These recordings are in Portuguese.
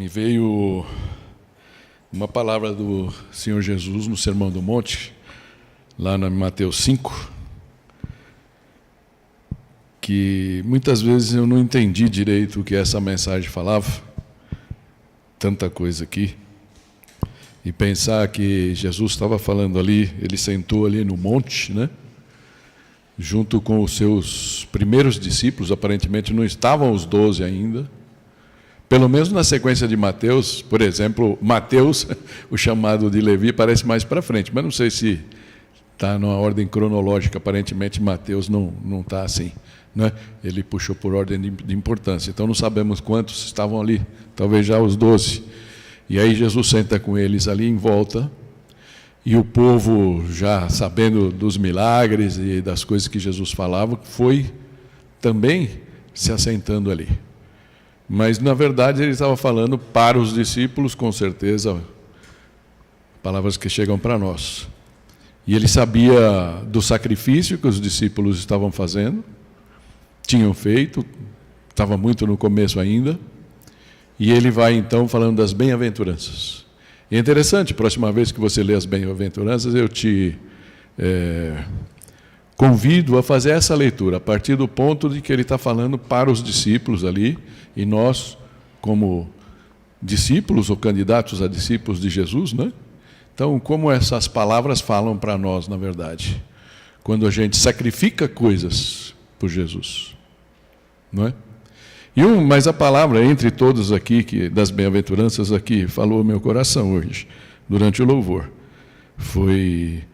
Me veio uma palavra do Senhor Jesus no Sermão do Monte, lá na Mateus 5, que muitas vezes eu não entendi direito o que essa mensagem falava, tanta coisa aqui, e pensar que Jesus estava falando ali, ele sentou ali no monte, né? Junto com os seus primeiros discípulos, aparentemente não estavam os 12 ainda. Pelo menos na sequência de Mateus, por exemplo, Mateus, o chamado de Levi, parece mais para frente, mas não sei se está numa ordem cronológica, aparentemente Mateus não está assim, né? Ele puxou por ordem de importância, então não sabemos quantos estavam ali, talvez já os 12. E aí Jesus senta com eles ali em volta, e o povo, já sabendo dos milagres e das coisas que Jesus falava, foi também se assentando ali. Mas, na verdade, ele estava falando para os discípulos, com certeza, palavras que chegam para nós. E ele sabia do sacrifício que os discípulos estavam fazendo, tinham feito, estava muito no começo ainda, e ele vai, então, falando das bem-aventuranças. E é interessante, próxima vez que você lê as bem-aventuranças, eu te convido a fazer essa leitura, a partir do ponto de que ele está falando para os discípulos ali, e nós, como discípulos ou candidatos a discípulos de Jesus, né? Então, como essas palavras falam para nós, na verdade, quando a gente sacrifica coisas por Jesus, não é? Mas a palavra, entre todos aqui, das bem-aventuranças aqui, falou ao meu coração hoje, durante o louvor, foi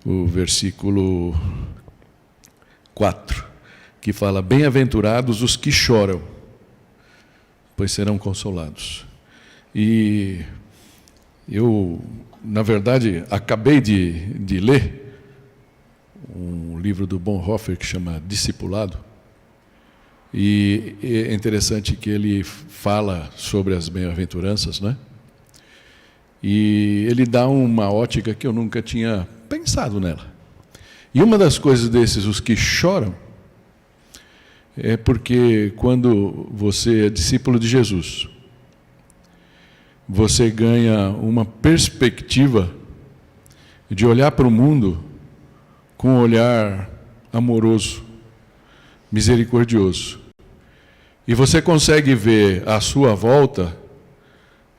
o versículo 4, que fala: bem-aventurados os que choram, pois serão consolados. E eu, na verdade, acabei de ler um livro do Bonhoeffer que chama Discipulado, e é interessante que ele fala sobre as bem-aventuranças, né? E ele dá uma ótica que eu nunca tinha pensado nela. E uma das coisas desses, os que choram, é porque quando você é discípulo de Jesus, você ganha uma perspectiva de olhar para o mundo com um olhar amoroso, misericordioso. E você consegue ver à sua volta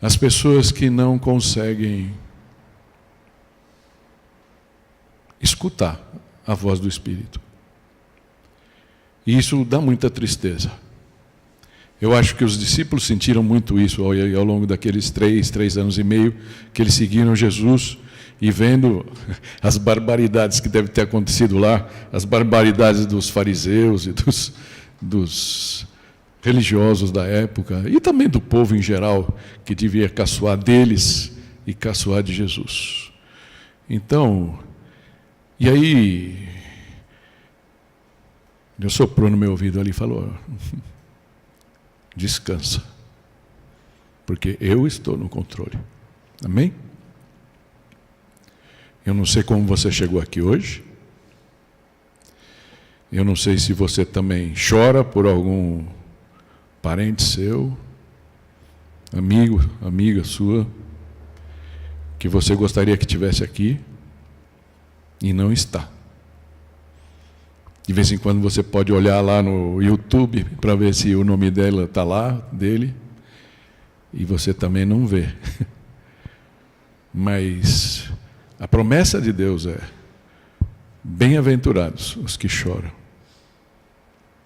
as pessoas que não conseguem escutar a voz do Espírito. E isso dá muita tristeza. Eu acho que os discípulos sentiram muito isso ao longo daqueles 3 anos e meio que eles seguiram Jesus, e vendo as barbaridades que devem ter acontecido lá, as barbaridades dos fariseus e dos religiosos da época, e também do povo em geral, que devia caçoar deles e caçoar de Jesus. Então, e aí, Deus soprou no meu ouvido ali e falou: descansa, porque eu estou no controle. Amém? Eu não sei como você chegou aqui hoje. Eu não sei se você também chora por algum parente seu, amigo, amiga sua, que você gostaria que estivesse aqui e não está. De vez em quando você pode olhar lá no YouTube para ver se o nome dela está lá, dele, e você também não vê. Mas a promessa de Deus é: bem-aventurados os que choram,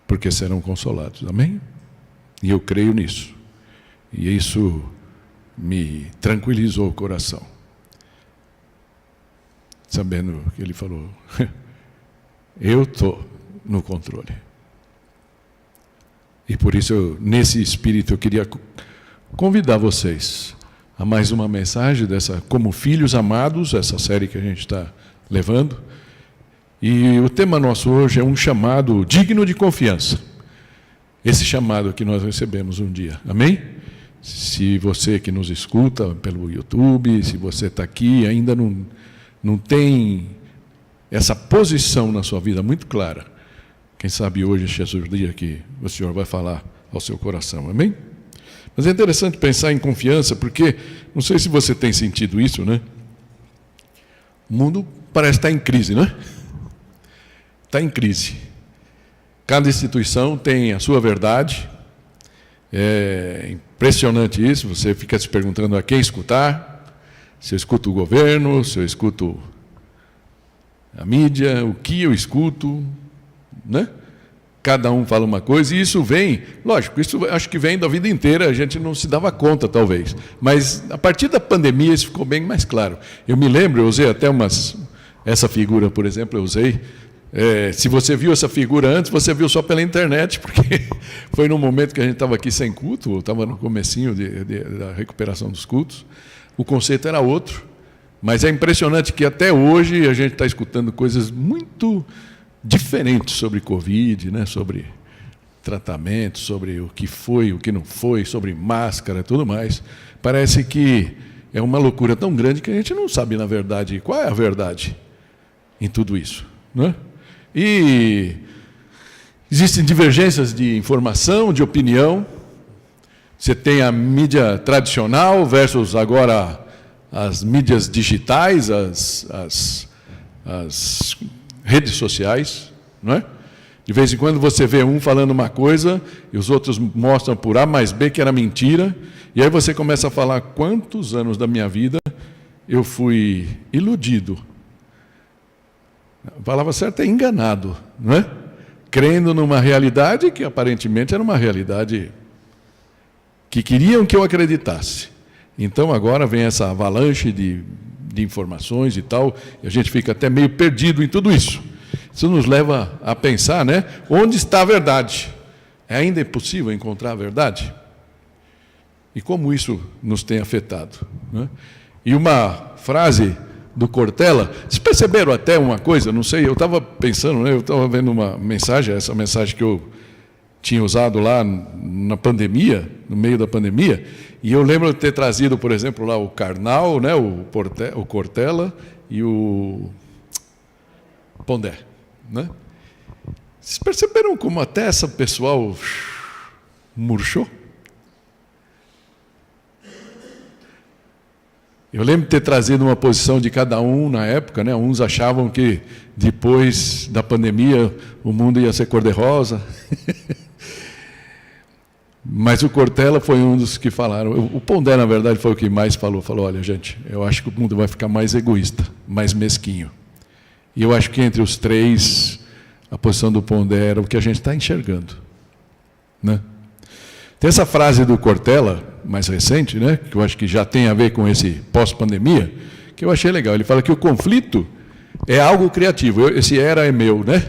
porque serão consolados. Amém? E eu creio nisso. E isso me tranquilizou o coração, sabendo que ele falou: eu estou no controle. E por isso, nesse espírito, eu queria convidar vocês a mais uma mensagem dessa Como Filhos Amados, essa série que a gente está levando. E o tema nosso hoje é um chamado digno de confiança. Esse chamado que nós recebemos um dia. Amém? Se você que nos escuta pelo YouTube, se você está aqui e ainda não tem essa posição na sua vida muito clara, quem sabe hoje, Jesus, o dia que o Senhor vai falar ao seu coração. Amém? Mas é interessante pensar em confiança, porque, não sei se você tem sentido isso, né? O mundo parece estar em crise, né? Está em crise. Cada instituição tem a sua verdade. É impressionante isso, você fica se perguntando a quem escutar. Se eu escuto o governo, se eu escuto a mídia, o que eu escuto, né? Cada um fala uma coisa, e isso vem, lógico, isso acho que vem da vida inteira, a gente não se dava conta, talvez. Mas, a partir da pandemia, isso ficou bem mais claro. Eu me lembro, eu usei até essa figura, por exemplo, eu usei. Se você viu essa figura antes, você viu só pela internet, porque foi num momento que a gente estava aqui sem culto, eu estava no comecinho da recuperação dos cultos, o conceito era outro, mas é impressionante que até hoje a gente está escutando coisas muito diferentes sobre Covid, né? Sobre tratamento, sobre o que foi, o que não foi, sobre máscara e tudo mais. Parece que é uma loucura tão grande que a gente não sabe, na verdade, qual é a verdade em tudo isso, né? E existem divergências de informação, de opinião. Você tem a mídia tradicional versus agora as mídias digitais, as redes sociais, não é? De vez em quando você vê um falando uma coisa e os outros mostram por A mais B que era mentira, e aí você começa a falar quantos anos da minha vida eu fui iludido. A palavra certa é enganado, não é? Crendo numa realidade que aparentemente era uma realidade que queriam que eu acreditasse. Então agora vem essa avalanche de informações e tal, e a gente fica até meio perdido em tudo isso. Isso nos leva a pensar, né? Onde está a verdade? É ainda impossível encontrar a verdade? E como isso nos tem afetado, né? E uma frase do Cortella, vocês perceberam até uma coisa, não sei, eu estava pensando, né? Eu estava vendo uma mensagem, essa mensagem que eu tinha usado lá na pandemia, no meio da pandemia, e eu lembro de ter trazido, por exemplo, lá o Karnal, né? O Cortella e o Pondé, né? Vocês perceberam como até essa pessoal murchou? Eu lembro de ter trazido uma posição de cada um na época, né? Uns achavam que depois da pandemia o mundo ia ser cor-de-rosa. Mas o Cortella foi um dos que falaram. O Pondé, na verdade, foi o que mais falou. Falou, olha, gente, eu acho que o mundo vai ficar mais egoísta, mais mesquinho. E eu acho que entre os três, a posição do Pondé era o que a gente está enxergando, né? Tem essa frase do Cortella, mais recente, né, que eu acho que já tem a ver com esse pós-pandemia, que eu achei legal. Ele fala que o conflito é algo criativo. Esse era é meu, né?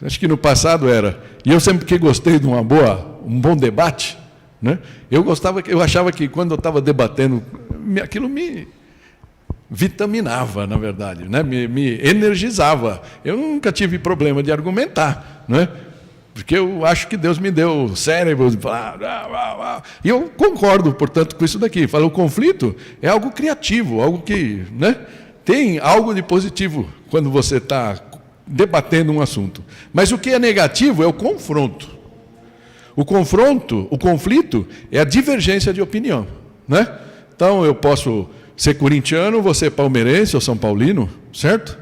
Acho que no passado era. E eu sempre que gostei de um bom debate, né? Eu achava que quando eu estava debatendo, aquilo me vitaminava, na verdade, né? Me energizava. Eu nunca tive problema de argumentar, né? Porque eu acho que Deus me deu cérebro. E eu concordo, portanto, com isso daqui. Fala, o conflito é algo criativo, algo que, né, tem algo de positivo quando você está debatendo um assunto. Mas o que é negativo é o confronto. O conflito é a divergência de opinião, né? Então, eu posso ser corintiano, você palmeirense ou são paulino, certo?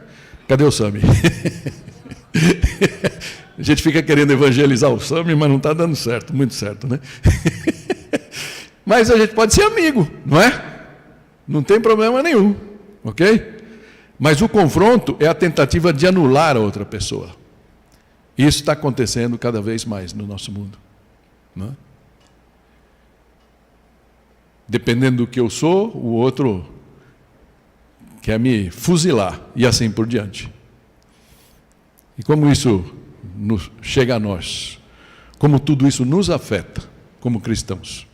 Cadê o Sami? A gente fica querendo evangelizar o Sami, mas não está dando certo, muito certo, né? Mas a gente pode ser amigo, não é? Não tem problema nenhum, ok? Mas o confronto é a tentativa de anular a outra pessoa. Isso está acontecendo cada vez mais no nosso mundo, não é? Dependendo do que eu sou, o outro quer me fuzilar, e assim por diante. E como isso chega a nós, como tudo isso nos afeta como cristãos.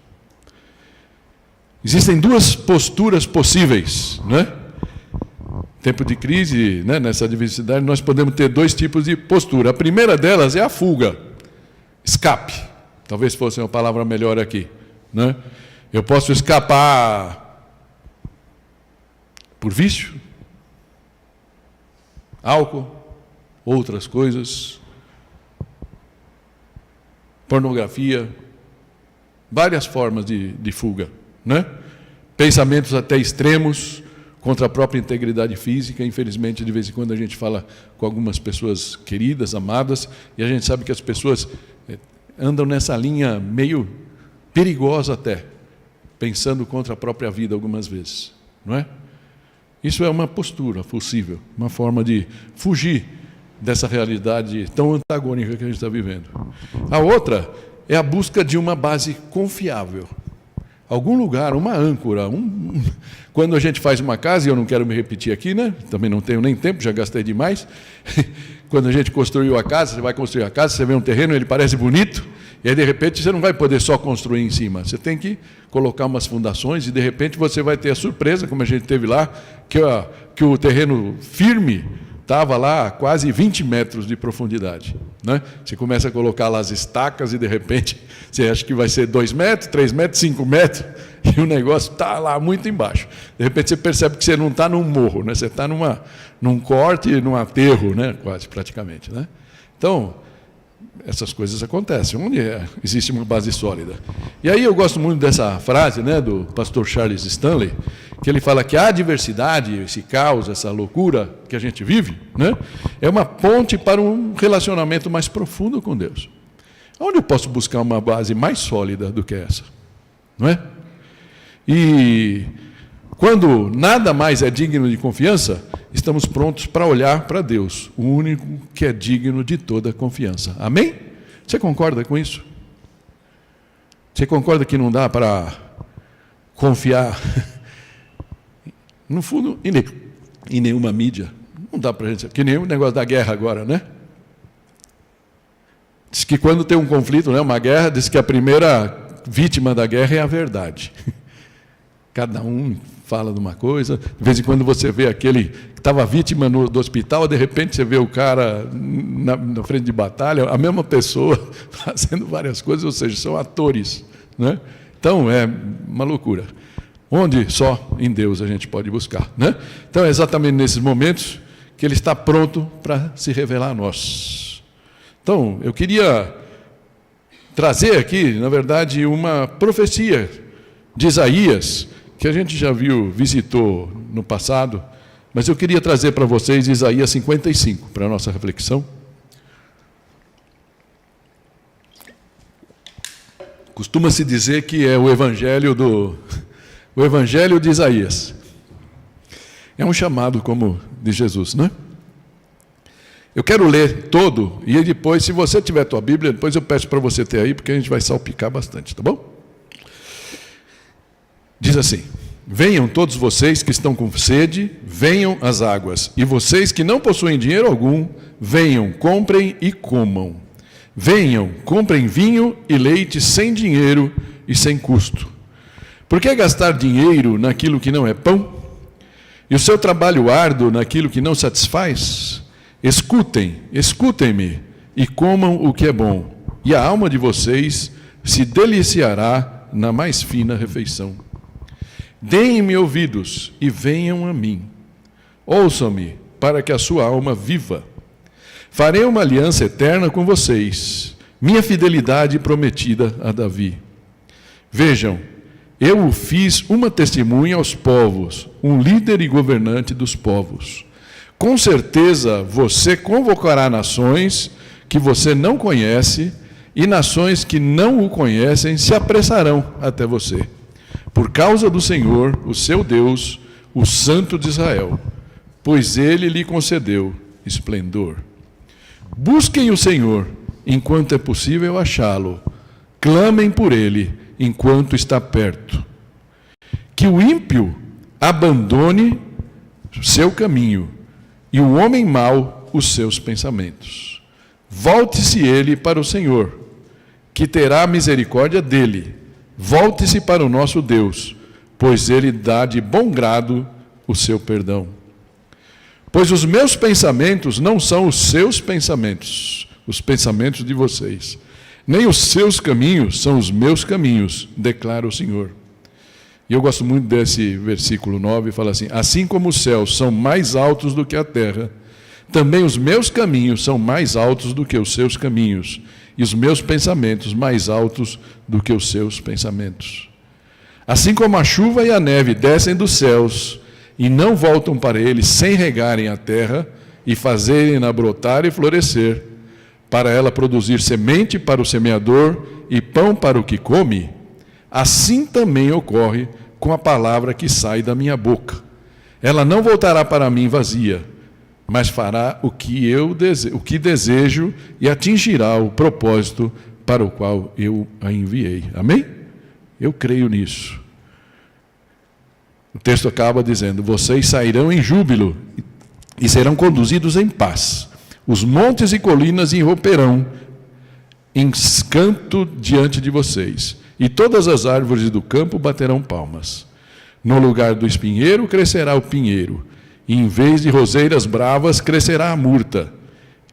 Existem duas posturas possíveis, né? Tempo de crise, né? Nessa diversidade, nós podemos ter dois tipos de postura. A primeira delas é a fuga, escape. Talvez fosse uma palavra melhor aqui, né? Eu posso escapar por vício, álcool, outras coisas, pornografia, várias formas de fuga, né? Pensamentos até extremos contra a própria integridade física. Infelizmente, de vez em quando a gente fala com algumas pessoas queridas, amadas, e a gente sabe que as pessoas andam nessa linha meio perigosa até, pensando contra a própria vida algumas vezes, não é? Isso é uma postura possível, uma forma de fugir dessa realidade tão antagônica que a gente está vivendo. A outra é a busca de uma base confiável. Algum lugar, uma âncora. Quando a gente faz uma casa, e eu não quero me repetir aqui, né? Também não tenho nem tempo, já gastei demais. Quando a gente construiu a casa, você vai construir a casa, você vê um terreno, ele parece bonito, e aí de repente você não vai poder só construir em cima. Você tem que colocar umas fundações e de repente você vai ter a surpresa, como a gente teve lá, que o terreno firme estava lá a quase 20 metros de profundidade, né? Você começa a colocar lá as estacas e de repente você acha que vai ser 2 metros, 3 metros, 5 metros e o negócio está lá muito embaixo. De repente você percebe que você não está num morro, né? Você está num corte, num aterro, né? Quase praticamente, né? Então, essas coisas acontecem, onde existe uma base sólida. E aí eu gosto muito dessa frase, né, do pastor Charles Stanley, que ele fala que a adversidade, esse caos, essa loucura que a gente vive, né, é uma ponte para um relacionamento mais profundo com Deus. Onde eu posso buscar uma base mais sólida do que essa? Não é? E quando nada mais é digno de confiança, estamos prontos para olhar para Deus, o único que é digno de toda confiança. Amém? Você concorda com isso? Você concorda que não dá para confiar, no fundo, em nenhuma mídia? Não dá para a gente, que nem o negócio da guerra agora, né? Diz que quando tem um conflito, né, uma guerra, diz que a primeira vítima da guerra é a verdade. Cada um fala de uma coisa, de vez em quando você vê aquele que estava vítima do hospital, de repente você vê o cara na frente de batalha, a mesma pessoa fazendo várias coisas, ou seja, são atores, né? Então é uma loucura. Onde só em Deus a gente pode buscar, né? Então é exatamente nesses momentos que Ele está pronto para se revelar a nós. Então eu queria trazer aqui, na verdade, uma profecia de Isaías, que a gente já visitou no passado, mas eu queria trazer para vocês Isaías 55, para a nossa reflexão. Costuma-se dizer que é o Evangelho de Isaías. É um chamado como de Jesus, né? Eu quero ler todo, e depois, se você tiver a tua Bíblia, depois eu peço para você ter aí, porque a gente vai salpicar bastante, tá bom? Diz assim: venham todos vocês que estão com sede, venham às águas. E vocês que não possuem dinheiro algum, venham, comprem e comam. Venham, comprem vinho e leite sem dinheiro e sem custo. Por que gastar dinheiro naquilo que não é pão? E o seu trabalho árduo naquilo que não satisfaz? Escutem-me e comam o que é bom, e a alma de vocês se deliciará na mais fina refeição. Deem-me ouvidos e venham a mim. Ouçam-me, para que a sua alma viva. Farei uma aliança eterna com vocês, minha fidelidade prometida a Davi. Vejam, eu o fiz uma testemunha aos povos, um líder e governante dos povos. Com certeza você convocará nações que você não conhece, e nações que não o conhecem se apressarão até você. Por causa do Senhor, o seu Deus, o Santo de Israel, pois Ele lhe concedeu esplendor. Busquem o Senhor, enquanto é possível achá-lo. Clamem por Ele, enquanto está perto. Que o ímpio abandone seu caminho, e o homem mau os seus pensamentos. Volte-se ele para o Senhor, que terá misericórdia dele. Volte-se para o nosso Deus, pois Ele dá de bom grado o seu perdão. Pois os meus pensamentos não são os seus pensamentos, os pensamentos de vocês, nem os seus caminhos são os meus caminhos, declara o Senhor. E eu gosto muito desse versículo 9, fala assim: assim como os céus são mais altos do que a terra, também os meus caminhos são mais altos do que os seus caminhos, e os meus pensamentos mais altos do que os seus pensamentos. Assim como a chuva e a neve descem dos céus e não voltam para eles sem regarem a terra e fazerem-na brotar e florescer, para ela produzir semente para o semeador e pão para o que come, assim também ocorre com a palavra que sai da minha boca. Ela não voltará para mim vazia, mas fará o que desejo e atingirá o propósito para o qual eu a enviei. Amém? Eu creio nisso. O texto acaba dizendo: vocês sairão em júbilo e serão conduzidos em paz. Os montes e colinas irromperão em canto diante de vocês, e todas as árvores do campo baterão palmas. No lugar do espinheiro crescerá o pinheiro, e em vez de roseiras bravas crescerá a murta.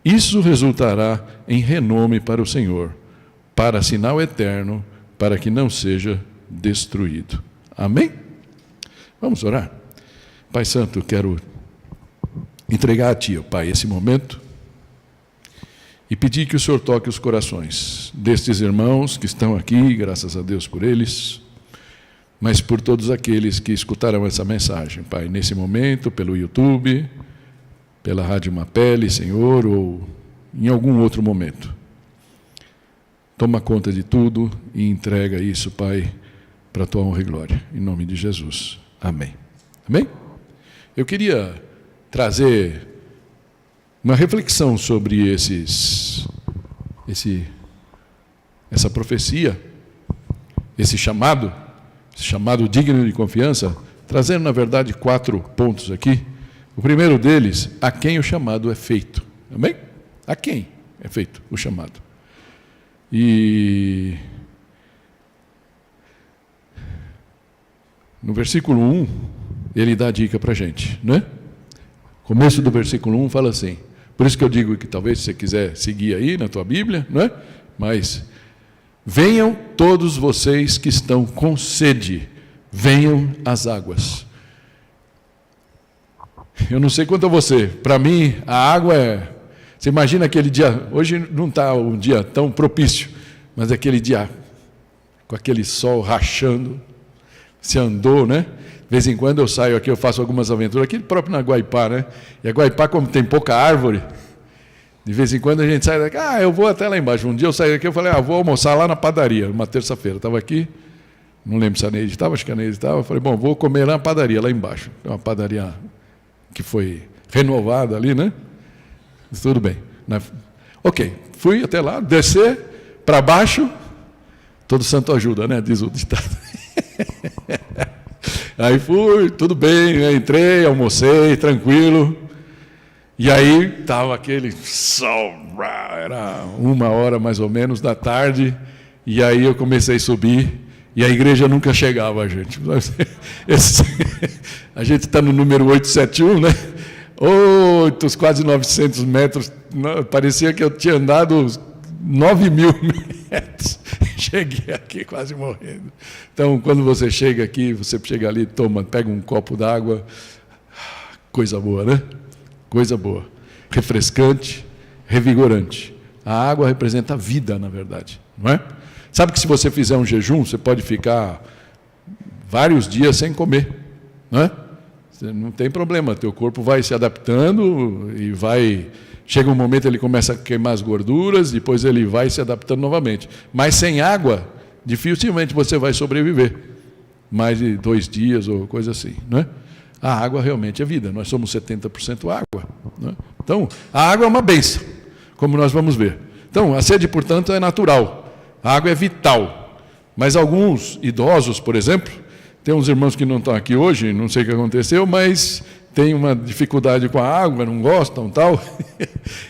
Isso resultará em renome para o Senhor, para sinal eterno, para que não seja destruído. Amém? Vamos orar? Pai Santo, quero entregar a Ti, ó Pai, esse momento e pedir que o Senhor toque os corações destes irmãos que estão aqui, graças a Deus por eles, mas por todos aqueles que escutarão essa mensagem, Pai, nesse momento, pelo YouTube, pela Rádio Mapele, Senhor, ou em algum outro momento. Toma conta de tudo e entrega isso, Pai, para a Tua honra e glória, em nome de Jesus. Amém. Amém? Eu queria trazer uma reflexão sobre essa profecia, esse chamado digno de confiança, trazendo, na verdade, 4 pontos aqui. O primeiro deles, a quem o chamado é feito. Amém? A quem é feito o chamado. E no versículo 1, ele dá a dica para a gente, né? Começo do versículo 1 fala assim, por isso que eu digo que talvez se você quiser seguir aí na tua Bíblia, não é? Mas venham todos vocês que estão com sede, venham às águas. Eu não sei quanto a você, para mim a água é... Você imagina aquele dia, hoje não está um dia tão propício, mas aquele dia com aquele sol rachando, se andou, né? De vez em quando eu saio aqui, eu faço algumas aventuras, aqui próprio na Guaipá, né? E a Guaipá, como tem pouca árvore, de vez em quando a gente sai daqui, eu vou até lá embaixo. Um dia eu saí daqui, eu falei, vou almoçar lá na padaria, uma terça-feira. Estava aqui, não lembro se a Neide estava, acho que a Neide estava. Eu falei, vou comer lá na padaria, lá embaixo. É uma padaria que foi renovada ali, né? Tudo bem. Ok, fui até lá, descer para baixo, todo santo ajuda, né? Diz o ditado. Aí fui, tudo bem, entrei, almocei, tranquilo. E aí estava aquele sol, era 1h mais ou menos da tarde, e aí eu comecei a subir, e a igreja nunca chegava, gente. A gente está no número 871, né? Quase 900 metros, parecia que eu tinha andado 9.000 metros. Cheguei aqui quase morrendo. Então, quando você chega aqui, você chega ali, pega um copo d'água, coisa boa, né? Coisa boa. Refrescante, revigorante. A água representa a vida, na verdade, não é? Sabe que se você fizer um jejum, você pode ficar vários dias sem comer, não é? Não tem problema, teu corpo vai se adaptando e vai... Chega um momento ele começa a queimar as gorduras, depois ele vai se adaptando novamente. Mas sem água, dificilmente você vai sobreviver. Mais de 2 dias ou coisa assim, não é? A água realmente é vida, nós somos 70% água, não é? Então, a água é uma bênção, como nós vamos ver. Então, a sede, portanto, é natural, a água é vital. Mas alguns idosos, por exemplo, tem uns irmãos que não estão aqui hoje, não sei o que aconteceu, mas tem uma dificuldade com a água, não gostam, tal.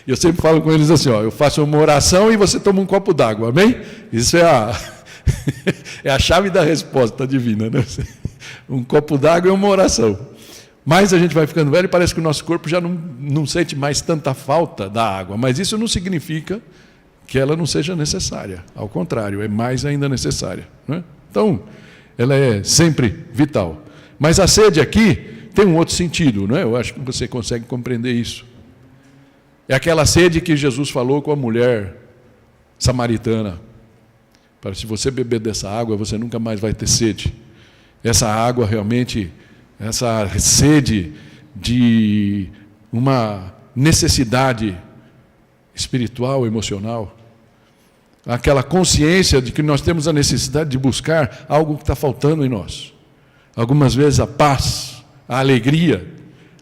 Eu sempre falo com eles assim, eu faço uma oração e você toma um copo d'água, amém? Isso é a chave da resposta divina, né? Um copo d'água é uma oração. Mas a gente vai ficando velho e parece que o nosso corpo já não sente mais tanta falta da água, mas isso não significa que ela não seja necessária, ao contrário, é mais ainda necessária, né? Então, ela é sempre vital. Mas a sede aqui tem um outro sentido, não é? Eu acho que você consegue compreender isso. É aquela sede que Jesus falou com a mulher samaritana. Para se você beber dessa água, você nunca mais vai ter sede. Essa água realmente, essa sede de uma necessidade espiritual, emocional, aquela consciência de que nós temos a necessidade de buscar algo que está faltando em nós. Algumas vezes a paz, a alegria,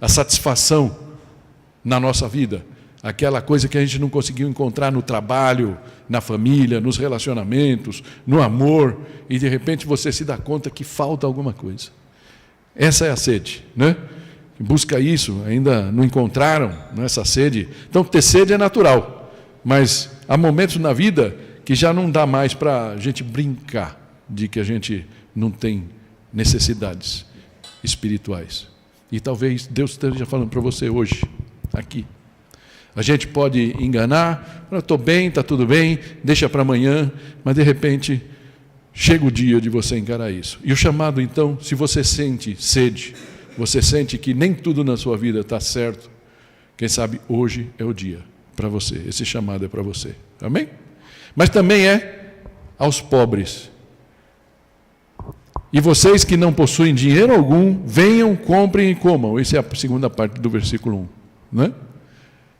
a satisfação na nossa vida, aquela coisa que a gente não conseguiu encontrar no trabalho, na família, nos relacionamentos, no amor, e de repente você se dá conta que falta alguma coisa. Essa é a sede, né? Busca isso, ainda não encontraram essa sede. Então, ter sede é natural, mas há momentos na vida que já não dá mais para a gente brincar de que a gente não tem necessidades espirituais. E talvez Deus esteja falando para você hoje, aqui. A gente pode enganar, estou bem, está tudo bem, deixa para amanhã, mas de repente chega o dia de você encarar isso. E o chamado, então, se você sente sede, você sente que nem tudo na sua vida está certo, quem sabe hoje é o dia para você, esse chamado é para você, amém? Mas também é aos pobres. E vocês que não possuem dinheiro algum, venham, comprem e comam. Essa é a segunda parte do versículo 1, né?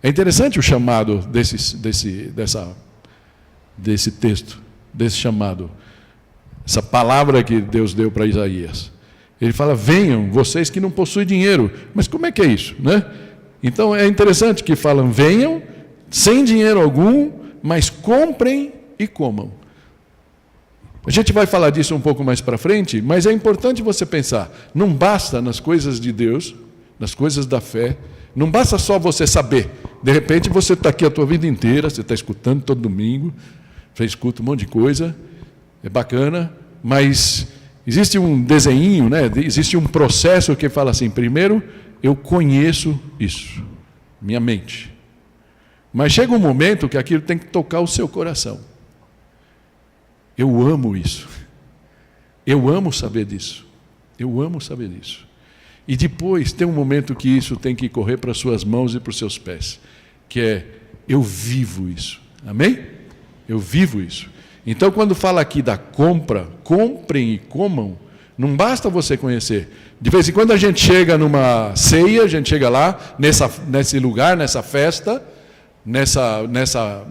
É interessante o chamado desse texto, desse chamado, essa palavra que Deus deu para Isaías. Ele fala, venham, vocês que não possuem dinheiro. Mas como é que é isso, né? Então é interessante que falam, venham, sem dinheiro algum, mas comprem e comam. A gente vai falar disso um pouco mais para frente, mas é importante você pensar, não basta nas coisas de Deus, nas coisas da fé, não basta só você saber. De repente você está aqui a tua vida inteira, você está escutando todo domingo, você escuta um monte de coisa, é bacana, mas existe um desenho, né? Existe um processo que fala assim, primeiro eu conheço isso, minha mente. Mas chega um momento que aquilo tem que tocar o seu coração. Eu amo isso. Eu amo saber disso. Eu amo saber disso. E depois tem um momento que isso tem que correr para as suas mãos e para os seus pés, que é, eu vivo isso. Amém? Eu vivo isso. Então, quando fala aqui da compra, comprem e comam, não basta você conhecer. De vez em quando a gente chega numa ceia, a gente chega lá, nesse lugar, nessa festa,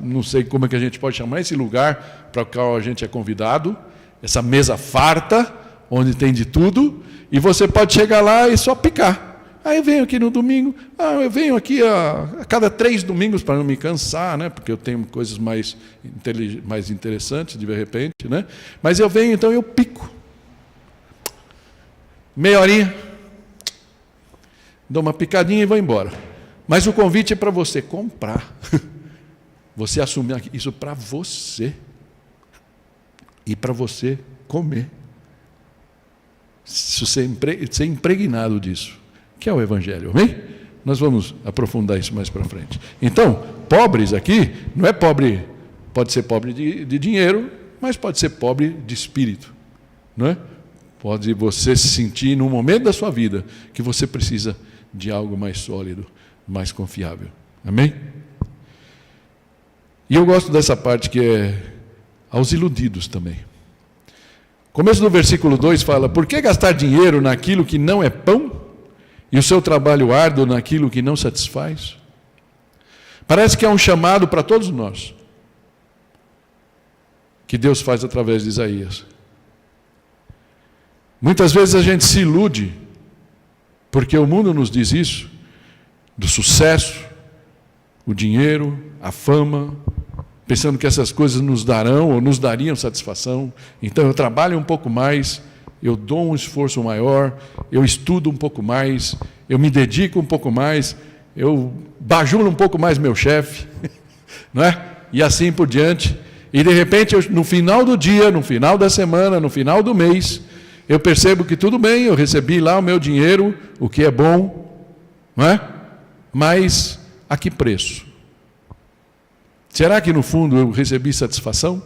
não sei como é que a gente pode chamar esse lugar para o qual a gente é convidado, essa mesa farta, onde tem de tudo, e você pode chegar lá e só picar. Eu venho aqui no domingo, eu venho aqui a cada 3 domingos para não me cansar, né? Porque eu tenho coisas mais interessantes de repente, né? Mas eu venho, então eu pico. Meia horinha, dou uma picadinha e vou embora. Mas o convite é para você comprar. Você assumir isso para você. E para você comer. Ser impregnado disso. Que é o Evangelho, amém? Nós vamos aprofundar isso mais para frente. Então, pobres aqui, não é pobre, pode ser pobre de dinheiro, mas pode ser pobre de espírito. Não é? Pode você se sentir num momento da sua vida que você precisa de algo mais sólido, mais confiável. Amém? E eu gosto dessa parte que é aos iludidos também. Começo do versículo 2 fala, por que gastar dinheiro naquilo que não é pão e o seu trabalho árduo naquilo que não satisfaz? Parece que é um chamado para todos nós, que Deus faz através de Isaías. Muitas vezes a gente se ilude, porque o mundo nos diz isso, do sucesso, o dinheiro, a fama, pensando que essas coisas nos darão ou nos dariam satisfação. Então eu trabalho um pouco mais, eu dou um esforço maior, eu estudo um pouco mais, eu me dedico um pouco mais, eu bajulo um pouco mais meu chefe, não é? E assim por diante. E de repente, no final do dia, no final da semana, no final do mês, eu percebo que tudo bem, eu recebi lá o meu dinheiro, o que é bom, não é? Mas a que preço? Será que no fundo eu recebi satisfação?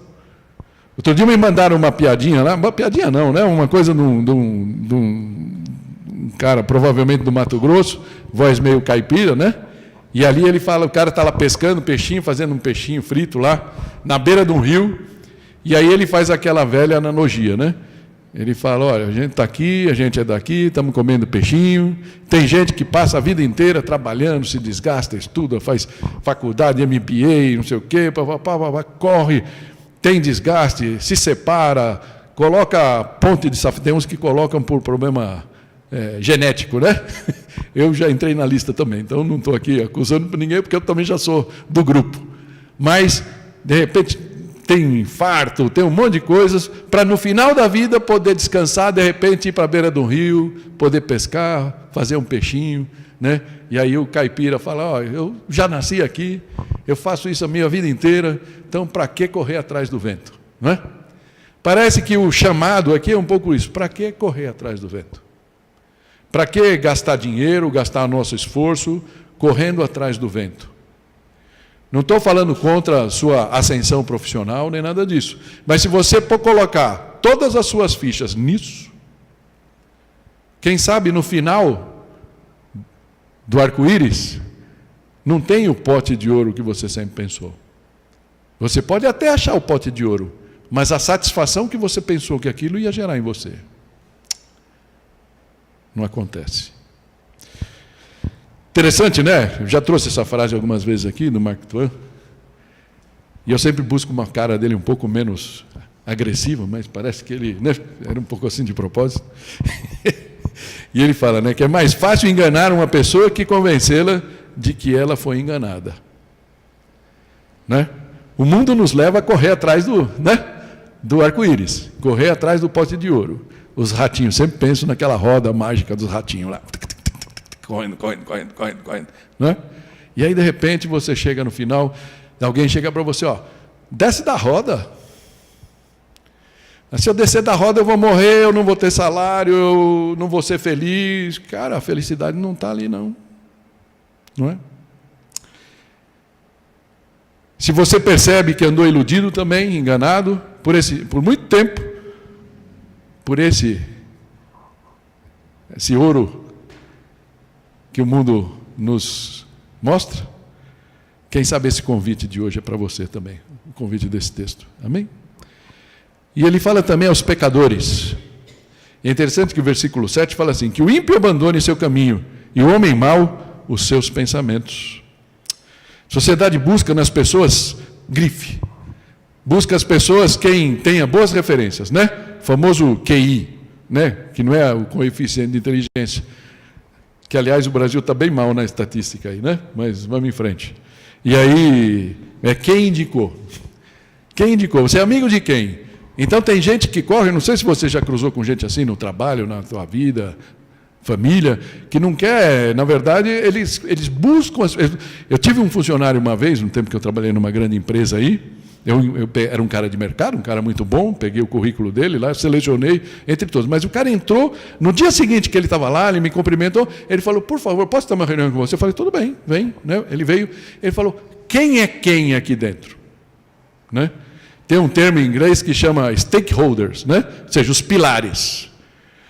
Outro dia me mandaram uma piadinha lá, uma piadinha não, né? Uma coisa de um cara, provavelmente do Mato Grosso, voz meio caipira, né? E ali ele fala, o cara está lá pescando peixinho, fazendo um peixinho frito lá, na beira de um rio, e aí ele faz aquela velha analogia, né? Ele fala, olha, a gente está aqui, a gente é daqui, estamos comendo peixinho, tem gente que passa a vida inteira trabalhando, se desgasta, estuda, faz faculdade, MBA, não sei o quê, corre, tem desgaste, se separa, coloca ponte de safra, tem uns que colocam por problema genético, né? Eu já entrei na lista também, então não estou aqui acusando ninguém, porque eu também já sou do grupo. Mas, de repente, tem infarto, tem um monte de coisas, para no final da vida poder descansar, de repente ir para a beira do rio, poder pescar, fazer um peixinho, né? E aí o caipira fala, ó, eu já nasci aqui, eu faço isso a minha vida inteira, então para que correr atrás do vento? Não é? Parece que o chamado aqui é um pouco isso, para que correr atrás do vento? Para que gastar dinheiro, gastar nosso esforço, correndo atrás do vento? Não estou falando contra a sua ascensão profissional, nem nada disso. Mas se você colocar todas as suas fichas nisso, quem sabe no final do arco-íris, não tem o pote de ouro que você sempre pensou. Você pode até achar o pote de ouro, mas a satisfação que você pensou que aquilo ia gerar em você, não acontece. Interessante, né? Eu já trouxe essa frase algumas vezes aqui, do Mark Twain. E eu sempre busco uma cara dele um pouco menos agressiva, mas parece que ele, né, era um pouco assim de propósito. E ele fala, né, que é mais fácil enganar uma pessoa que convencê-la de que ela foi enganada. Né? O mundo nos leva a correr atrás do arco-íris, correr atrás do pote de ouro. Os ratinhos, sempre penso naquela roda mágica dos ratinhos lá. Correndo. Né? E aí, de repente, você chega no final, alguém chega para você, ó, desce da roda. Se eu descer da roda, eu vou morrer, eu não vou ter salário, eu não vou ser feliz. Cara, a felicidade não está ali, não. Não é? Se você percebe que andou iludido também, enganado, por muito tempo, por esse ouro que o mundo nos mostra, quem sabe esse convite de hoje é para você também, o convite desse texto. Amém? E ele fala também aos pecadores. É interessante que o versículo 7 fala assim, que o ímpio abandone seu caminho e o homem mau os seus pensamentos. A sociedade busca nas pessoas grife, busca as pessoas quem tenha boas referências, né? O famoso QI, né? Que não é o coeficiente de inteligência. Que, aliás, o Brasil está bem mal na estatística aí, né? Mas vamos em frente. E aí, quem indicou? Quem indicou? Você é amigo de quem? Então, tem gente que corre, não sei se você já cruzou com gente assim no trabalho, na sua vida, família, que não quer, na verdade, eles buscam... Eu tive um funcionário uma vez, no tempo que eu trabalhei numa grande empresa aí, eu era um cara de mercado, um cara muito bom, peguei o currículo dele lá, selecionei entre todos. Mas o cara entrou, no dia seguinte que ele estava lá, ele me cumprimentou, ele falou, por favor, posso ter uma reunião com você? Eu falei, tudo bem, vem. Né? Ele veio, ele falou, quem é quem aqui dentro? Né? Tem um termo em inglês que chama stakeholders, né? Ou seja, os pilares.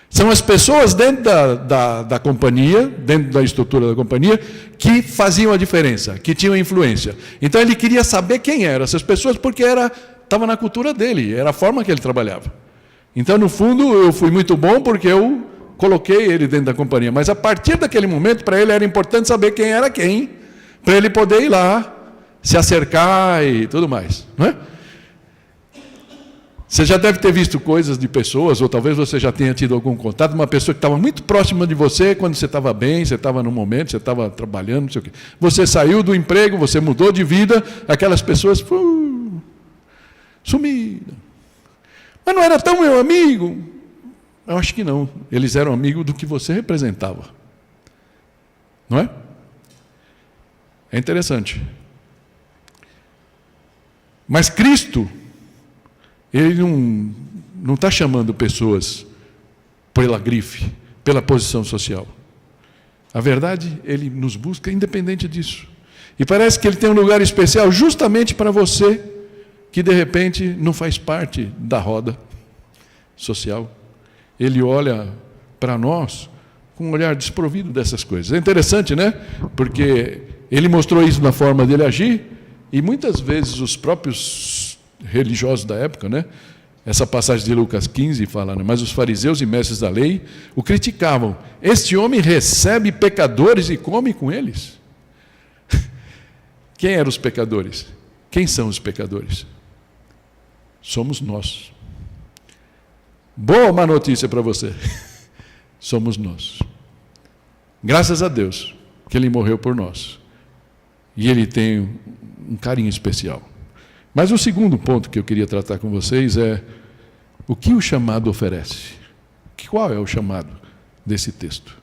São as pessoas dentro da companhia, dentro da estrutura da companhia, que faziam a diferença, que tinham influência. Então ele queria saber quem eram essas pessoas, porque estava na cultura dele, era a forma que ele trabalhava. Então, no fundo, eu fui muito bom porque eu coloquei ele dentro da companhia. Mas a partir daquele momento, para ele era importante saber quem era quem, para ele poder ir lá, se acercar e tudo mais. Não é? Você já deve ter visto coisas de pessoas, ou talvez você já tenha tido algum contato, uma pessoa que estava muito próxima de você, quando você estava bem, você estava no momento, você estava trabalhando, não sei o quê. Você saiu do emprego, você mudou de vida, aquelas pessoas sumiram. Mas não era tão meu amigo. Eu acho que não. Eles eram amigos do que você representava. Não é? É interessante. Mas Cristo... Ele não está chamando pessoas pela grife, pela posição social. A verdade, ele nos busca independente disso. E parece que ele tem um lugar especial justamente para você, que de repente não faz parte da roda social. Ele olha para nós com um olhar desprovido dessas coisas. É interessante, né? Porque ele mostrou isso na forma dele agir, e muitas vezes os próprios religiosos da época, né? Essa passagem de Lucas 15 fala, né? Mas os fariseus e mestres da lei o criticavam. Este homem recebe pecadores e come com eles. Quem eram os pecadores? Quem são os pecadores? Somos nós. Boa ou má notícia para você? Somos nós. Graças a Deus que Ele morreu por nós. E Ele tem um carinho especial. Mas o segundo ponto que eu queria tratar com vocês é o que o chamado oferece. Qual é o chamado desse texto?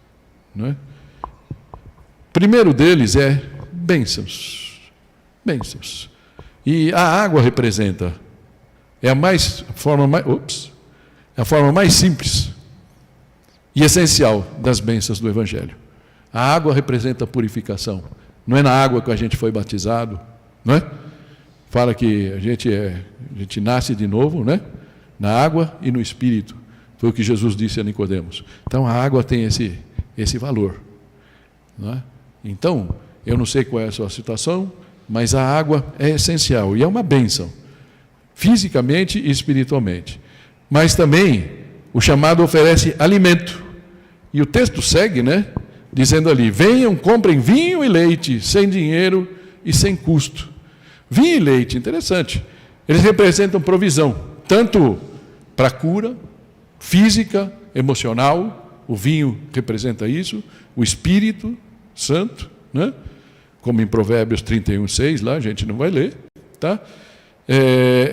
Não é? Primeiro deles é bênçãos. Bênçãos. E a água representa, é a forma mais simples e essencial das bênçãos do Evangelho. A água representa a purificação. Não é na água que a gente foi batizado, não é? Fala que a gente nasce de novo, né? Na água e no Espírito. Foi o que Jesus disse a Nicodemos. Então a água tem esse valor. Não é? Então, eu não sei qual é a sua situação, mas a água é essencial e é uma bênção, fisicamente e espiritualmente. Mas também o chamado oferece alimento. E o texto segue, né? Dizendo ali, venham, comprem vinho e leite, sem dinheiro e sem custo. Vinho e leite, interessante. Eles representam provisão, tanto para cura física, emocional, o vinho representa isso, o Espírito Santo, né? Como em Provérbios 31:6, lá a gente não vai ler, tá?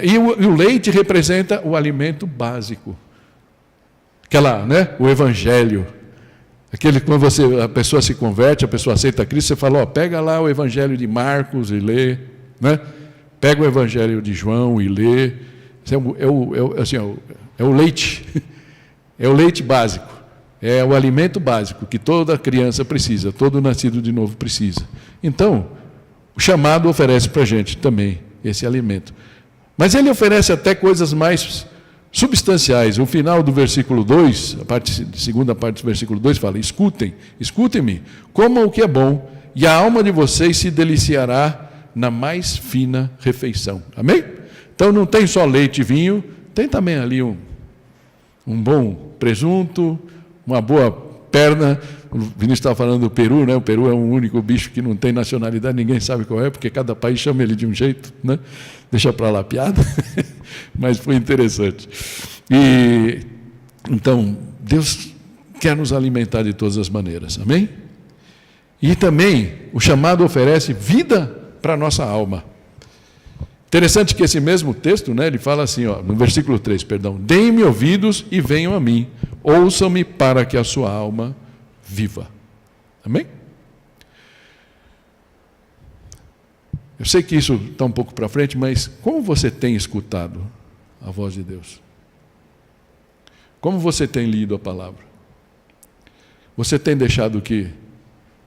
E o leite representa o alimento básico. Né? O Evangelho. Aquele quando a pessoa se converte, a pessoa aceita Cristo, você fala, pega lá o Evangelho de Marcos e lê, né? Pega o Evangelho de João e lê. É o leite, é o leite básico, é o alimento básico que toda criança precisa, todo nascido de novo precisa. Então, o chamado oferece para a gente também esse alimento. Mas ele oferece até coisas mais substanciais. O final do versículo 2, a segunda parte do versículo 2 fala, escutem-me, comam o que é bom, e a alma de vocês se deliciará na mais fina refeição. Amém? Então não tem só leite e vinho, tem também ali um bom presunto, uma boa perna. O Vinícius estava falando do Peru, né? O Peru é um único bicho que não tem nacionalidade, ninguém sabe qual é, porque cada país chama ele de um jeito, né? Deixa para lá a piada, mas foi interessante. E então, Deus quer nos alimentar de todas as maneiras, amém? E também o chamado oferece vida para a nossa alma. Interessante que esse mesmo texto, né, ele fala assim, no versículo 3, deem-me ouvidos e venham a mim, ouçam-me para que a sua alma viva. Amém? Eu sei que isso está um pouco para frente, mas como você tem escutado a voz de Deus? Como você tem lido a palavra? Você tem deixado que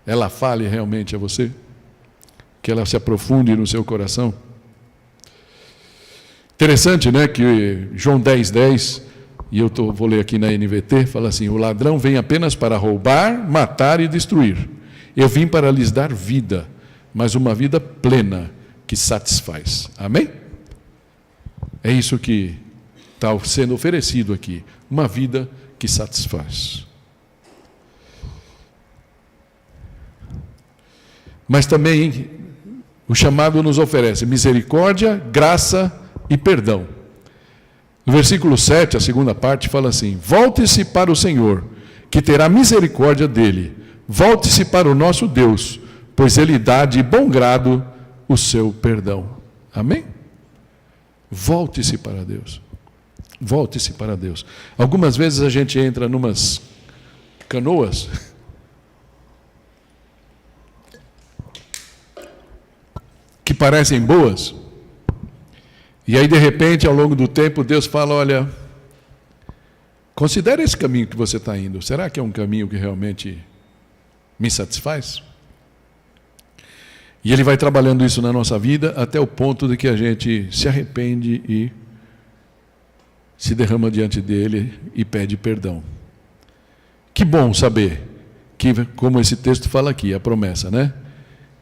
ela fale realmente a você? Que ela se aprofunde no seu coração? Interessante, né, que João 10:10, e vou ler aqui na NVT, fala assim, o ladrão vem apenas para roubar, matar e destruir. Eu vim para lhes dar vida, mas uma vida plena que satisfaz. Amém? É isso que está sendo oferecido aqui, uma vida que satisfaz. Mas também o chamado nos oferece misericórdia, graça e perdão. No versículo 7, a segunda parte, fala assim, volte-se para o Senhor, que terá misericórdia dele. Volte-se para o nosso Deus, pois Ele dá de bom grado o seu perdão. Amém? Volte-se para Deus. Volte-se para Deus. Algumas vezes a gente entra numas canoas que parecem boas, e aí de repente, ao longo do tempo, Deus fala, olha, considere esse caminho que você está indo. Será que é um caminho que realmente me satisfaz? E Ele vai trabalhando isso na nossa vida até o ponto de que a gente se arrepende e se derrama diante dEle e pede perdão. Que bom saber que, como esse texto fala aqui, a promessa, né?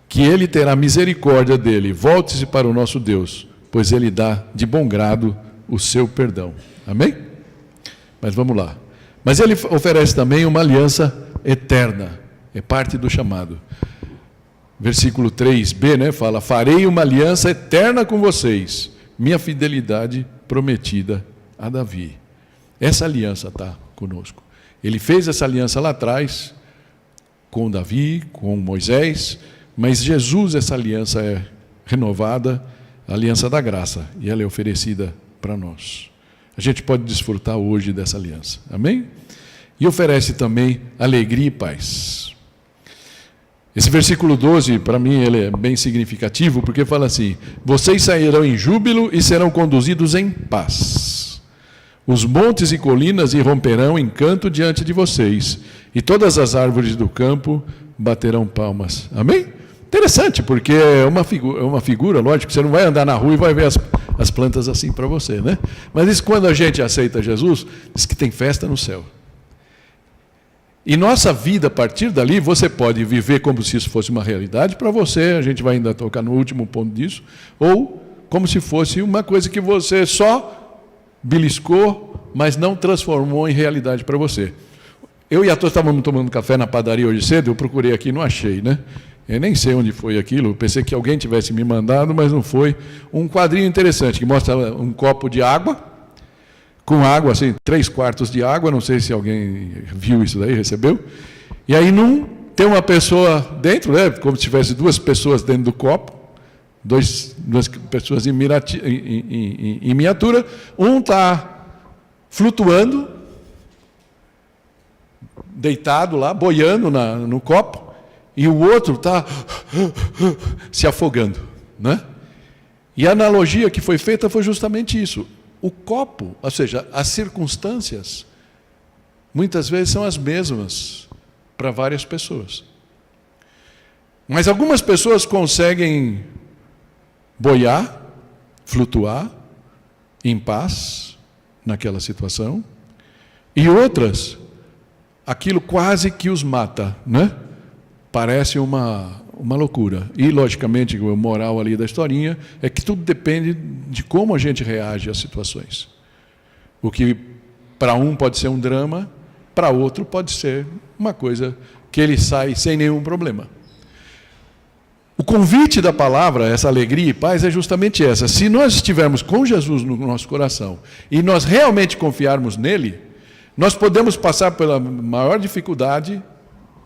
que ele terá misericórdia dele. Volte-se para o nosso Deus, pois ele dá de bom grado o seu perdão. Amém? Mas vamos lá. Mas ele oferece também uma aliança eterna. É parte do chamado. Versículo 3b, né, fala: farei uma aliança eterna com vocês, minha fidelidade prometida a Davi. Essa aliança está conosco. Ele fez essa aliança lá atrás, com Davi, com Moisés, mas Jesus, essa aliança é renovada, a aliança da graça, e ela é oferecida para nós. A gente pode desfrutar hoje dessa aliança. Amém? E oferece também alegria e paz. Esse versículo 12, para mim, ele é bem significativo, porque fala assim: vocês sairão em júbilo e serão conduzidos em paz. Os montes e colinas irromperão em canto diante de vocês, e todas as árvores do campo baterão palmas. Amém? Interessante, porque é uma figura, lógico, você não vai andar na rua e vai ver as plantas assim para você, né? Mas isso, quando a gente aceita Jesus, diz que tem festa no céu. E nossa vida, a partir dali, você pode viver como se isso fosse uma realidade para você, a gente vai ainda tocar no último ponto disso, ou como se fosse uma coisa que você só beliscou, mas não transformou em realidade para você. Eu e a Tô estávamos tomando café na padaria hoje cedo, eu procurei aqui e não achei, né? Eu nem sei onde foi aquilo, pensei que alguém tivesse me mandado, mas não foi. Um quadrinho interessante, que mostra um copo de água, com água, assim, 3/4 de água, não sei se alguém viu isso daí, recebeu. E aí tem uma pessoa dentro, né, como se tivesse 2 pessoas dentro do copo, 2 pessoas em miniatura, um está flutuando, deitado lá, boiando no copo, e o outro está se afogando, né? E a analogia que foi feita foi justamente isso. O copo, ou seja, as circunstâncias, muitas vezes são as mesmas para várias pessoas. Mas algumas pessoas conseguem boiar, flutuar, em paz, naquela situação, e outras, aquilo quase que os mata, né? Parece uma loucura. E, logicamente, o moral ali da historinha é que tudo depende de como a gente reage às situações. O que para um pode ser um drama, para outro pode ser uma coisa que ele sai sem nenhum problema. O convite da palavra, essa alegria e paz, é justamente essa. Se nós estivermos com Jesus no nosso coração e nós realmente confiarmos nele, nós podemos passar pela maior dificuldade,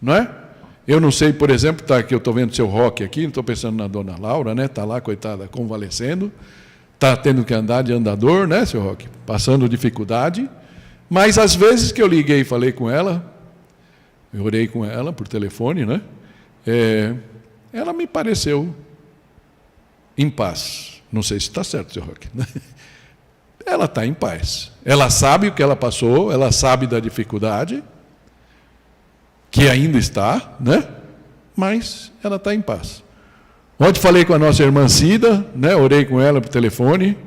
não é? Eu não sei, por exemplo, tá, que eu estou vendo o seu Roque aqui, não estou pensando na dona Laura, né? Está lá, coitada, convalescendo, está tendo que andar de andador, né, seu Roque? Passando dificuldade, mas às vezes que eu liguei e falei com ela, eu orei com ela por telefone, né? Ela me pareceu em paz. Não sei se está certo, seu Roque. Ela está em paz. Ela sabe o que ela passou, ela sabe da dificuldade, que ainda está, né? Mas ela está em paz. Ontem falei com a nossa irmã Cida, né? Orei com ela por telefone.